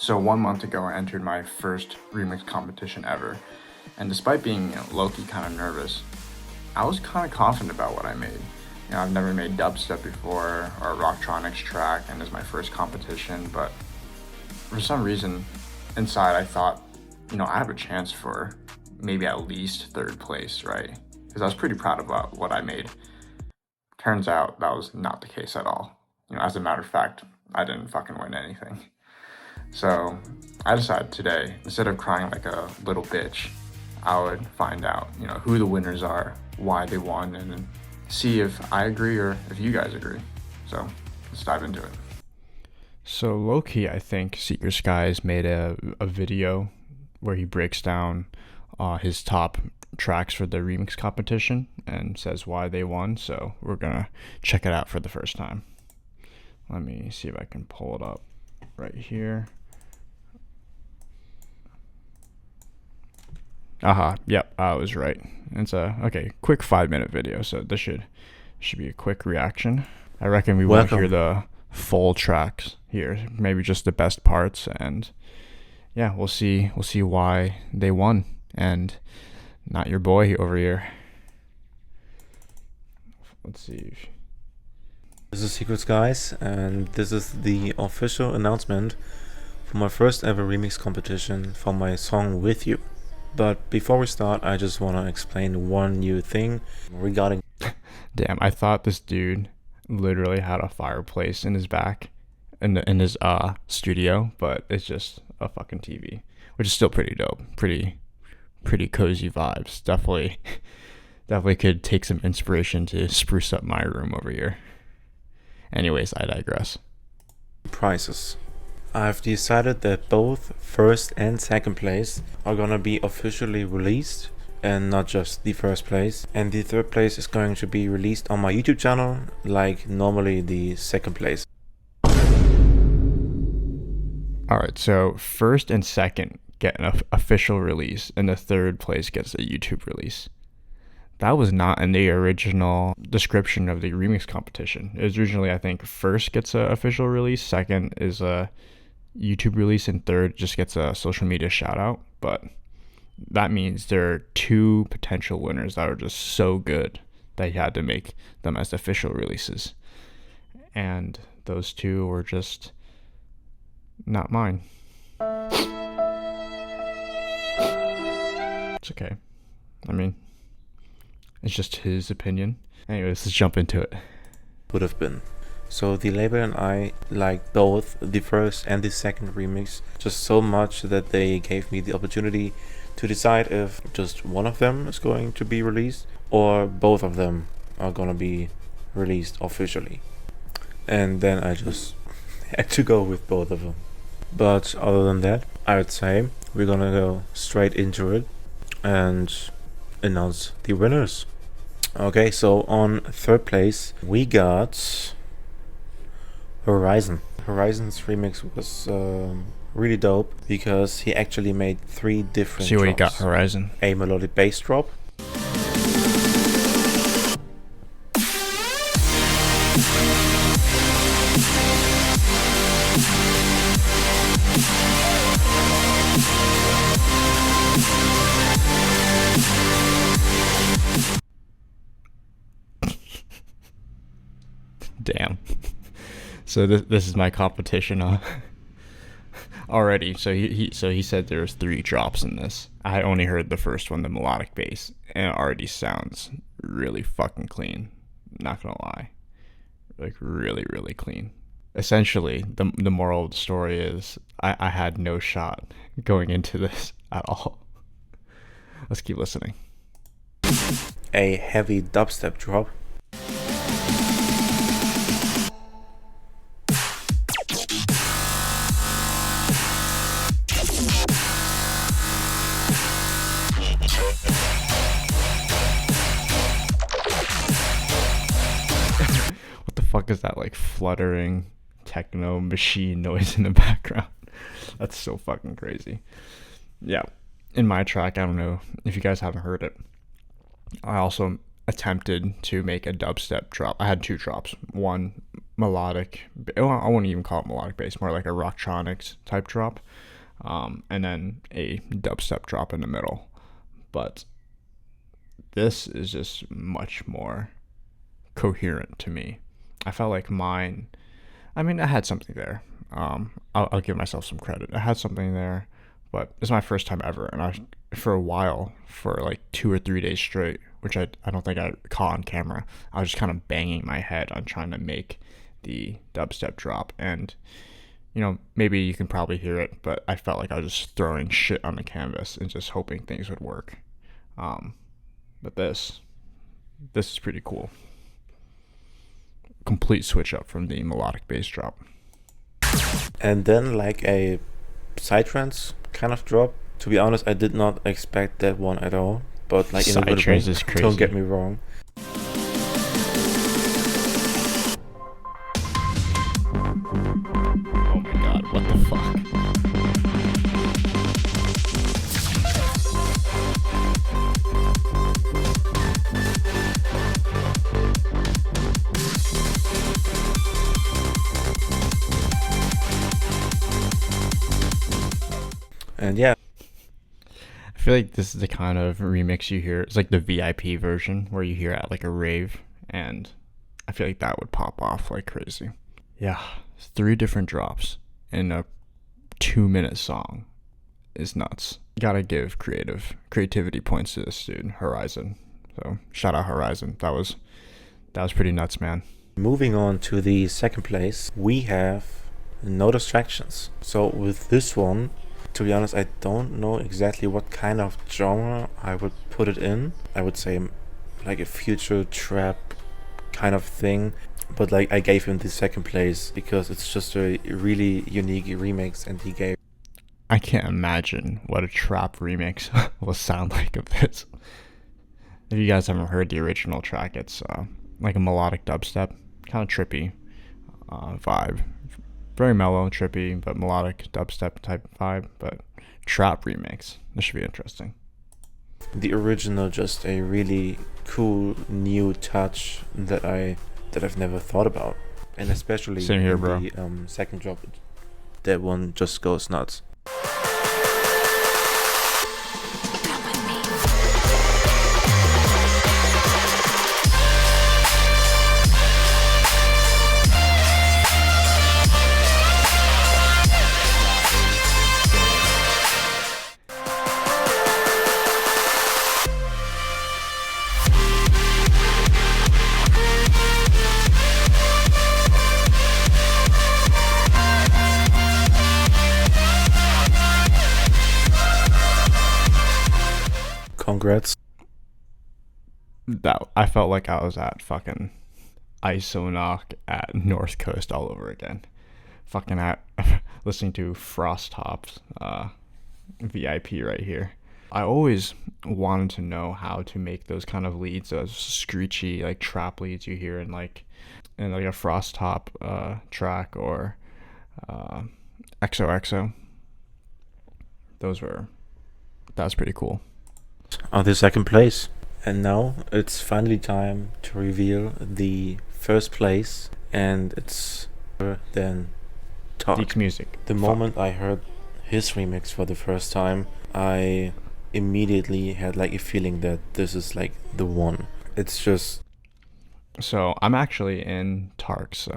So 1 month ago, I entered my first remix competition ever, and despite being low-key kind of nervous, I was kind of confident about what I made. I've never made dubstep before or a Rocktronics track, and it's my first competition, but for some reason inside I thought, I have a chance for maybe at least third place, right? Because I was pretty proud about what I made. Turns out that was not the case at all. As a matter of fact, I didn't fucking win anything. So I decided today, instead of crying like a little bitch, I would find out, who the winners are, why they won, and then see if I agree or if you guys agree. So let's dive into it. So low-key, I think Seeker Skies made a video where he breaks down his top tracks for the remix competition and says why they won. So we're gonna check it out for the first time. Let me see if I can pull it up right here. Yep, I was right. It's a quick 5-minute video, so this should be a quick reaction. I reckon we won't hear the full tracks here, maybe just the best parts, and yeah, we'll see why they won and not your boy over here. Let's see. This is Secrets Guys, and this is the official announcement for my first ever remix competition for my song With You. But before we start, I just want to explain one new thing regarding... Damn, I thought this dude literally had a fireplace in his back in his studio, but it's just a fucking TV, which is still pretty dope. Pretty cozy vibes. Definitely could take some inspiration to spruce up my room over here. Anyways, I digress. Prizes. I've decided that both first and second place are gonna be officially released, and not just the first place. And the third place is going to be released on my YouTube channel, like normally the second place. Alright, so first and second get an official release, and the third place gets a YouTube release. That was not in the original description of the remix competition. It was originally, I think, first gets an official release, second is a YouTube release, and third just gets a social media shout out. But that means there are two potential winners that are just so good that you had to make them as official releases, and those two were just not mine. It's okay. I mean, it's just his opinion. Anyways, let's jump into it. Would have been. So the label and I liked both the first and the second remix just so much that they gave me the opportunity to decide if just one of them is going to be released or both of them are gonna be released officially. And then I just had to go with both of them. But other than that, I would say we're gonna go straight into it and announce the winners. Okay, so on third place we got Horizon. Horizon's remix was really dope because he actually made 3 different See what you drops. got, Horizon. A melodic bass drop, Damn. So this is my competition already. So he said there's 3 drops in this. I only heard the first one, the melodic bass, and it already sounds really fucking clean. Not gonna lie, like really clean. Essentially, the moral of the story is I had no shot going into this at all. Let's keep listening. a heavy dubstep drop, What the fuck is that, like, fluttering techno machine noise in the background? That's so fucking crazy. Yeah. In my track, I don't know if you guys haven't heard it, I also attempted to make a dubstep drop. I had 2 drops. One melodic. Well, I wouldn't even call it melodic bass, more like a rocktronics type drop, and then a dubstep drop in the middle. But this is just much more coherent to me. I felt like mine. I mean, I had something there. I'll give myself some credit. I had something there, but it's my first time ever, and for a while, for like 2 or 3 days straight, which I don't think I caught on camera, I was just kind of banging my head on trying to make the dubstep drop, and maybe you can probably hear it, but I felt like I was just throwing shit on the canvas and just hoping things would work. But this is pretty cool. Complete switch up from the melodic bass drop. And then like a psytrance kind of drop. To be honest, I did not expect that one at all. But like in a good way. Is crazy. Don't get me wrong. Oh my god, what the fuck? And yeah. I feel like this is the kind of remix you hear. It's like the VIP version where you hear at like a rave, and I feel like that would pop off like crazy. Yeah, 3 different drops in a 2-minute song is nuts. Gotta give creativity points to this dude, Horizon. So shout out Horizon. That was pretty nuts, man. Moving on to the second place, we have No Distractions. So with this one, to be honest, I don't know exactly what kind of genre I would put it in. I would say like a future trap kind of thing. But like I gave him the second place because it's just a really unique remix, and he gave... I can't imagine what a trap remix will sound like of this. If you guys haven't heard the original track, it's like a melodic dubstep, kind of trippy vibe. Very mellow, trippy, but melodic dubstep type vibe. But trap remix, this should be interesting. The original, just a really cool new touch that I've never thought about, and especially same here, bro. The second drop, that one just goes nuts. Congrats. That I felt like I was at fucking Isonoc at North Coast all over again. Fucking at listening to Frost Hops VIP right here. I always wanted to know how to make those kind of leads, those screechy like trap leads you hear in like a Frost Top track or XOXO. That was pretty cool. On the second place. And now it's finally time to reveal the first place, and it's then Talk. Deek's music. The moment I heard his remix for the first time, I immediately had like a feeling that this is like the one. It's just... So I'm actually in Tark's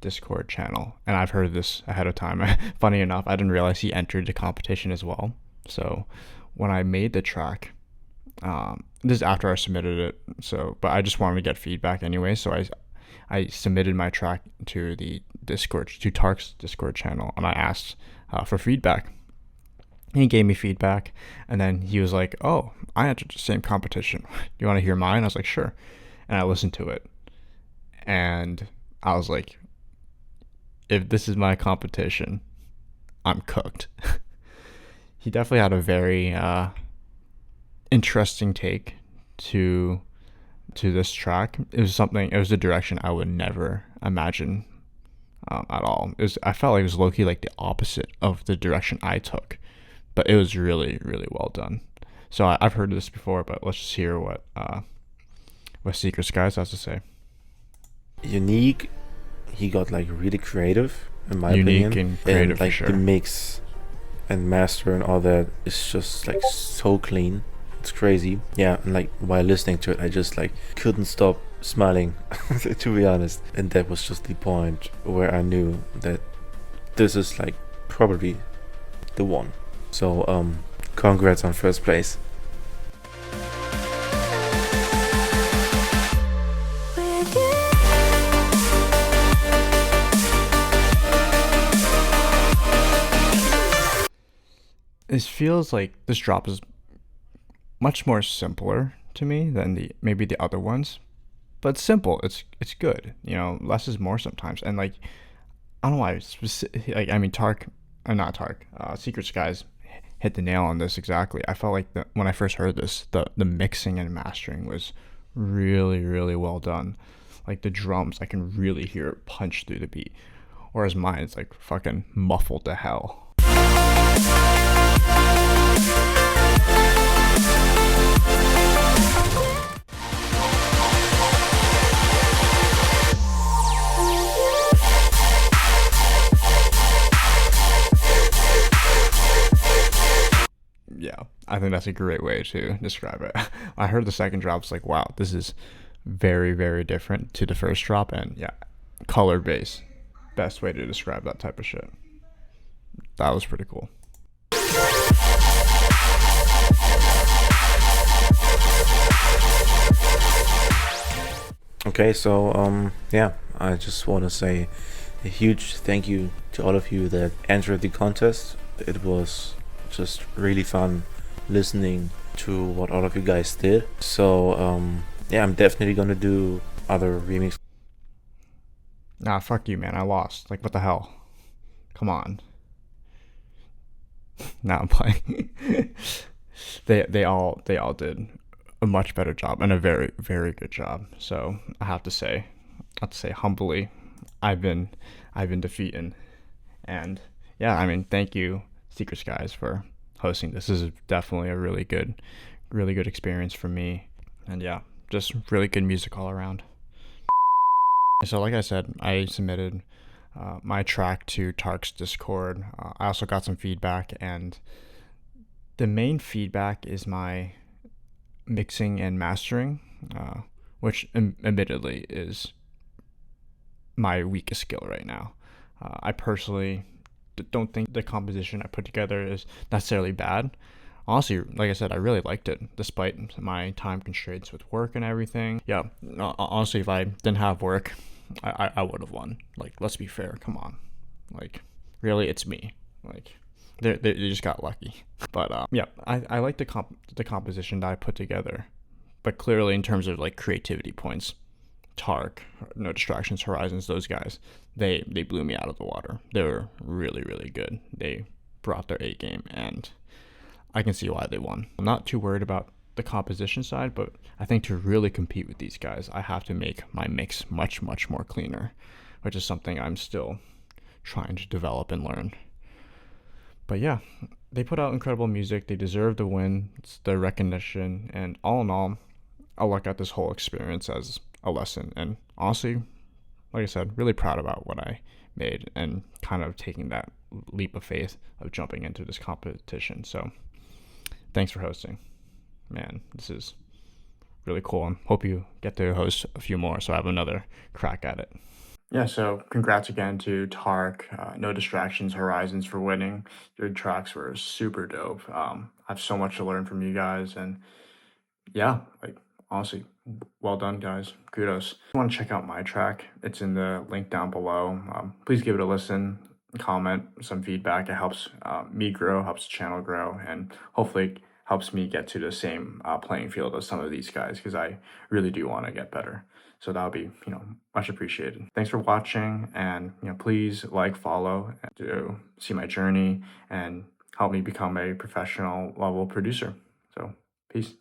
Discord channel, and I've heard this ahead of time. Funny enough, I didn't realize he entered the competition as well. So when I made the track, this is after I submitted it, but I just wanted to get feedback anyway, so I submitted my track to the Discord, to Tark's Discord channel, and I asked for feedback. He gave me feedback, and then he was like, oh, I entered the same competition. You want to hear mine? I was like, sure. And I listened to it, and I was like, if this is my competition, I'm cooked. He definitely had a very interesting take to this track. It was a direction I would never imagine at all. I felt like it was low-key like the opposite of the direction I took, but it was really, really well done. So I've heard this before, but let's just hear what Secret Skies has to say. Unique, he got like really creative, in my Unique opinion, and creative for like sure. the mix and master and all that is just like so clean. It's crazy. Yeah, and like while listening to it, I just like couldn't stop smiling, to be honest. And that was just the point where I knew that this is like probably the one. So congrats on first place. It feels like this drop is much more simpler to me than maybe the other ones, but it's simple. It's good. You know, less is more sometimes. And like I don't know why. Like I mean, not Tark. Secret Skies hit the nail on this exactly. I felt like when I first heard this, the mixing and mastering was really well done. Like the drums, I can really hear it punch through the beat. Whereas mine, it's like fucking muffled to hell. Yeah, I think that's a great way to describe it. I heard the second drop, it's like, wow, this is very different to the first drop, and yeah, color bass, best way to describe that type of shit. That was pretty cool. Okay, so yeah, I just want to say a huge thank you to all of you that entered the contest. It was just really fun listening to what all of you guys did. So yeah, I'm definitely gonna do other remix. Nah, fuck you, man. I lost. Like, what the hell? Come on. Nah, I'm playing. they all did a much better job and a very good job. So I have to say humbly, I've been defeated, and yeah, I mean, thank you, Secret Skies, for hosting. This is definitely a really good experience for me, and yeah, just really good music all around. So like I said, I submitted my track to Tark's Discord. I also got some feedback, and the main feedback is my mixing and mastering, which admittedly is my weakest skill right now. I personally don't think the composition I put together is necessarily bad. Honestly, like I said, I really liked it despite my time constraints with work and everything. Yeah, honestly, if I didn't have work, I would have won. Like, let's be fair. Come on. Like, really, it's me. Like, they just got lucky. But yeah, I like the composition that I put together. But clearly, in terms of like creativity points, Tark, No Distractions, Horizons, those guys, they blew me out of the water. They were really good. They brought their A game, and I can see why they won. I'm not too worried about the composition side, but I think to really compete with these guys, I have to make my mix much more cleaner, which is something I'm still trying to develop and learn. But yeah, they put out incredible music. They deserve the win. It's their recognition, and all in all, I'll look at this whole experience as a lesson. And honestly, like I said, really proud about what I made and kind of taking that leap of faith of jumping into this competition. So thanks for hosting. Man, this is really cool, and hope you get to host a few more so I have another crack at it. Yeah, so congrats again to Tark, No Distractions, Horizons for winning. Your tracks were super dope. I have so much to learn from you guys, and yeah, like honestly, well done, guys. Kudos. If you want to check out my track, it's in the link down below. Please give it a listen, comment some feedback. It helps me grow, helps the channel grow, and hopefully helps me get to the same playing field as some of these guys, because I really do want to get better. So that'll be, much appreciated. Thanks for watching, and please like, follow to see my journey and help me become a professional level producer. So peace.